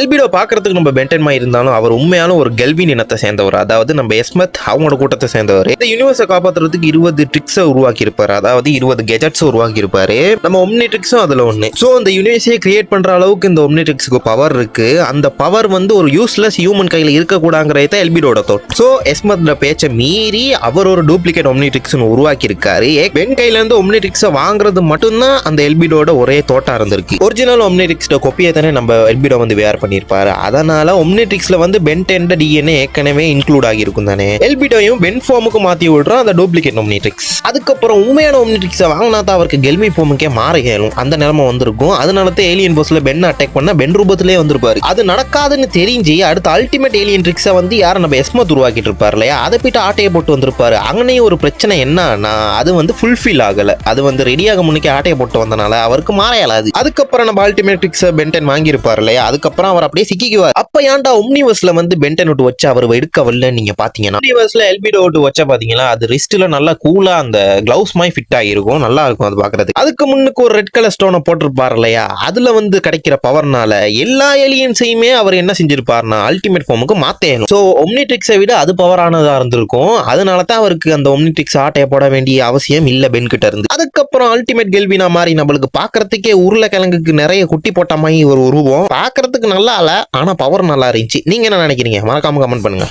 எல்பிடோ பாக்குறதுக்கு நம்ம பென்டன் மாதிரி இருந்தாலும் அவர் உண்மையான ஒரு கெல்வின் இனத்தை சேர்ந்தவர். அதாவது நம்ம எஸ்மத் அவங்களோட கூட்டத்தை சேர்ந்தவர். இந்த யூனிவர்ஸை காப்பாற்றுறதுக்கு 20 ட்ரிக்ஸை உருவாக்கி இருப்பாரு. அதாவது 20 கெஜெட்ஸ் உருவாக்கி இருப்பாரு. நம்ம ஒம்னிட்ரிக்ஸும் அதுல ஒண்ணு. சோ அந்த யூனிவர்ஸையே கிரியேட் பண்ற அளவுக்கு இந்த ஒம்னிட்ரிக்ஸுக்கு பவர் இருக்கு. அந்த பவர் வந்து ஒரு யூஸ்லெஸ் ஹியூமன் கையில இருக்கக்கூடாங்கிறத எல்பிடோட தோட். சோ எஸ்மத்தோட பேச்சை மீறி அவர் ஒரு டூப்ளிகேட் ஒம்னிட்ரிக்ஸ் உருவாக்கி இருக்காரு. பென் கையில இருந்து ஒம்னிட்ரிக்ஸை வாங்குறது மட்டும்தான் அந்த எல்பிடோட ஒரே தோட்டா இருந்திருக்கு. ஒரிஜினல் ஒம்னிட்ரிக்ஸோட கொப்பியை தானே நம்ம எல்பிடோ வந்து வேர் பண்ணிருப்பாரு. அதனால ஒம்னிட்ரிக்ஸ்ல வந்து பென்டென்ட டிஎன்ஏ ஏற்கனவே இன்க்ளூட் ஆகிருக்கும் தானே. எல்பிடோயும் பென் ஃபார்முக்கு மாத்தி விடுறோம் அந்த டூப்ளிகேட் ஒம்னிட்ரிக்ஸ். அதுக்கப்புறம் உண்மையான ஒம்னிட்ரிக்ஸை வாங்கினா தான் அவருக்கு கெல்மி ஃபார்முக்கே மாற இயலும். அந்த நிலைமை வந்திருக்கும். அதனால தான் ஏலியன் போஸ்ல பென் அட்டாக் பண்ண பென் ரூபத்திலே வந்திருப்பாரு. அது நடக்காதுன்னு தெரிஞ்சு அடுத்த அல்டிமேட் ஏலியன் ட்ரிக்ஸை வந்து யாரும் நம்ம எஸ்மத் உருவாக்கிட்டு இருப்பாரு இல்லையா, அதை போயிட்டு ஆட்டையை போட்டு வந்திருப்பாரு. அங்கனையும் ஒரு பிரச்சனை என்னன்னா அது வந்து ஃபுல்ஃபில் ஆகல. அது வந்து ரெடியாக முன்னுக்கு ஆட்டையை போட்டு வந்தனால அவருக்கு மாற இயலாது. அதுக்கப்புறம் நம்ம அல்டிமேட் ட்ரிக்ஸை பென்டன் வாங்கி இருப்பாரு இல்லையா, அதுக்கப்புறம் அவர் அப்படியே சிக்கிக்குவார். அப்ப ஏன்டா ஒம்னிவர்ஸ்ல வந்து பென்டன் விட்டு வச்சு அவர் எடுக்கவில்லை நீங்க பாத்தீங்கன்னா, ஒம்னிவர்ஸ்ல எல்பிடோ விட்டு வச்சா பாத்தீங்களா அது ரிஸ்ட்ல நல்லா கூலா அந்த கிளவுஸ் மாதிரி ஃபிட் ஆகிருக்கும். நல்லா இருக்கும் அது பாக்குறதுக்கு. அதுக்கு முன்னுக்கு ஒரு ரெட் கலர் ஸ்டோனை போட்டிருப்பாரு இல்லையா, அதுல வந்து கிடைக்கிற பவர்னால எல்லா ஏலியன்ஸையுமே அவர் என்ன செஞ்சிருப்பாருன்னா அல்டிமேட் ஃபார்முக்கு மாத்தேனும். சோ ஒம்னிட்ரிக்ஸை விட அது பவரானதா இருந்திருக்கும். அதனால தான் அவருக்கு அந்த ஒம்னிட்ரிக்ஸ் ஆட்டைய போட வேண்டிய அவசியம் இல்ல பென் கிட்ட இருந்து. அதுக்கப்புறம் அல்டிமேட் கெல்வினா மாதிரி நம்மளுக்கு பாக்குறதுக்கே உருளைக்கிழங்குக்கு நிறைய குட்டி போட்ட மாதிரி ஒரு உருவம். பாக்குறதுக்கு நல்லா இல்ல, ஆனா பவர் நல்லா இருந்துச்சு. நீங்க என்ன நினைக்கிறீங்க? மறக்காம கமெண்ட் பண்ணுங்க.